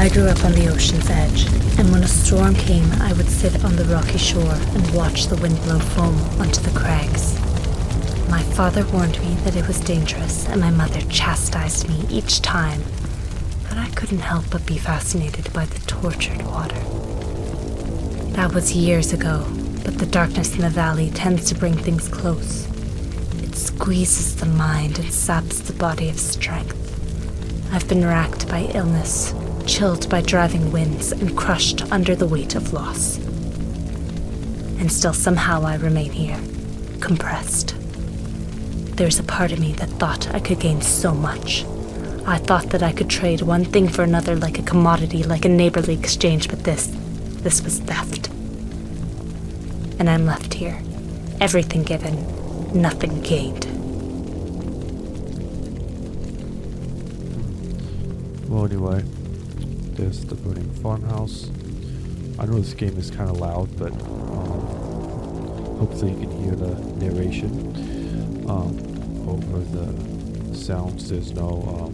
I grew up on the ocean's edge, and when a storm came, I would sit on the rocky shore and watch the wind blow foam onto the crags. My father warned me that it was dangerous, and my mother chastised me each time, but I couldn't help but be fascinated by the tortured water. That was years ago, but the darkness in the valley tends to bring things close. It squeezes the mind and saps the body of strength. I've been racked by illness, chilled by driving winds, and crushed under the weight of loss. And still somehow I remain here, compressed. There's a part of me that thought I could gain so much. I thought that I could trade one thing for another like a commodity, like a neighborly exchange, but this was theft. And I'm left here, everything given, nothing gained. Well, anyway, there's the burning farmhouse. I know this game is kind of loud, but hopefully you can hear the narration over the sounds. There's no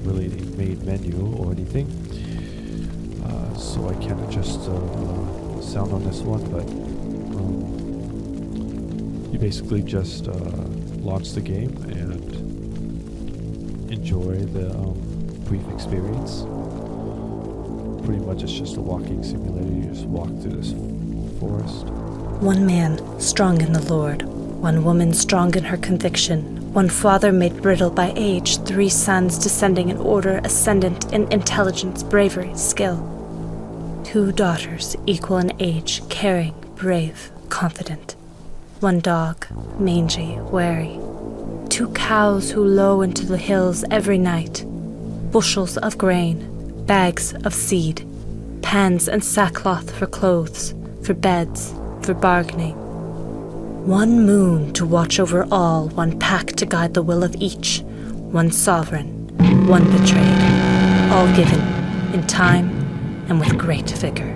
really main menu or anything, so I can't adjust sound on this one, but you basically just launch the game and enjoy the brief experience. Pretty much it's just a walking simulator. You just walk through this forest. One man, strong in the Lord. One woman, strong in her conviction. One father made brittle by age. 3 sons descending in order, ascendant in intelligence, bravery, skill. 2 daughters, equal in age, caring, brave, confident. 1 dog, mangy, wary. 2 cows who low into the hills every night. Bushels of grain. Bags of seed, pans and sackcloth for clothes, for beds, for bargaining. 1 moon to watch over all, 1 pack to guide the will of each, 1 sovereign, 1 betrayed, all given in time and with great vigor.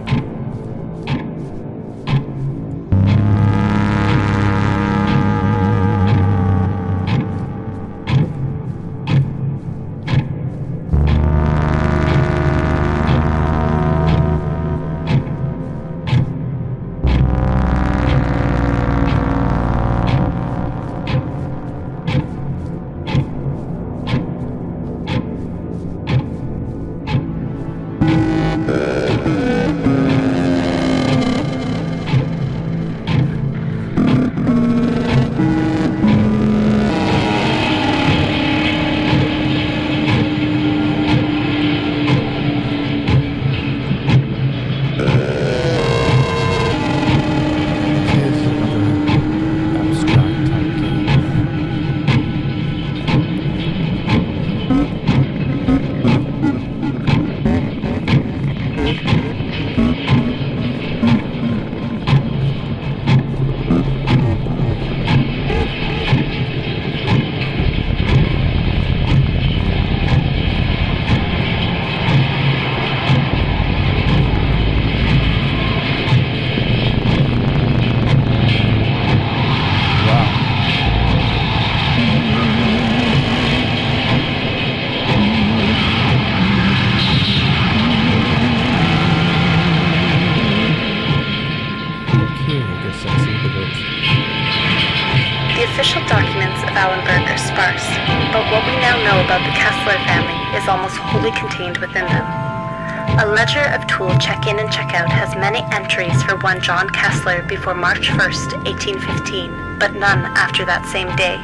Almost wholly contained within them. A ledger of tool check-in and check-out has many entries for one John Kestler before March 1st, 1815, but none after that same day.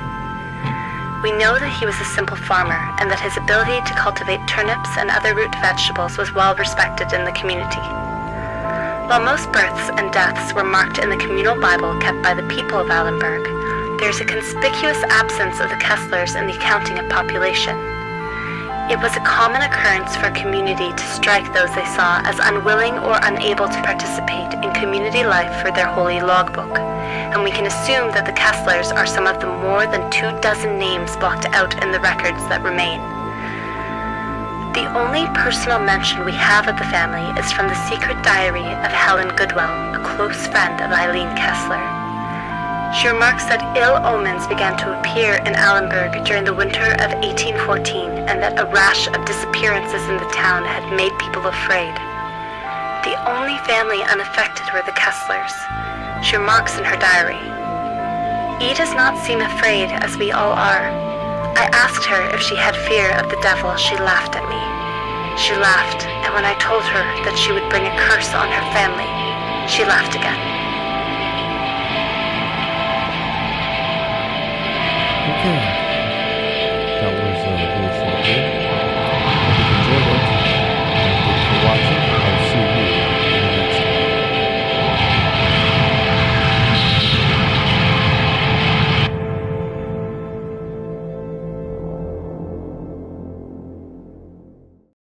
We know that he was a simple farmer and that his ability to cultivate turnips and other root vegetables was well respected in the community. While most births and deaths were marked in the communal Bible kept by the people of Eilenberg, there is a conspicuous absence of the Kestlers in the accounting of population. It was a common occurrence for a community to strike those they saw as unwilling or unable to participate in community life for their holy logbook, and we can assume that the Kestlers are some of the more than 24 names blocked out in the records that remain. The only personal mention we have of the family is from the secret diary of Helen Goodwell, a close friend of Eileen Kestler. She remarks that ill omens began to appear in Allenburg during the winter of 1814 and that a rash of disappearances in the town had made people afraid. The only family unaffected were the Kestlers. She remarks in her diary, "E does not seem afraid as we all are. I asked her if she had fear of the devil. She laughed at me. She laughed, and when I told her that she would bring a curse on her family, she laughed again." Okay.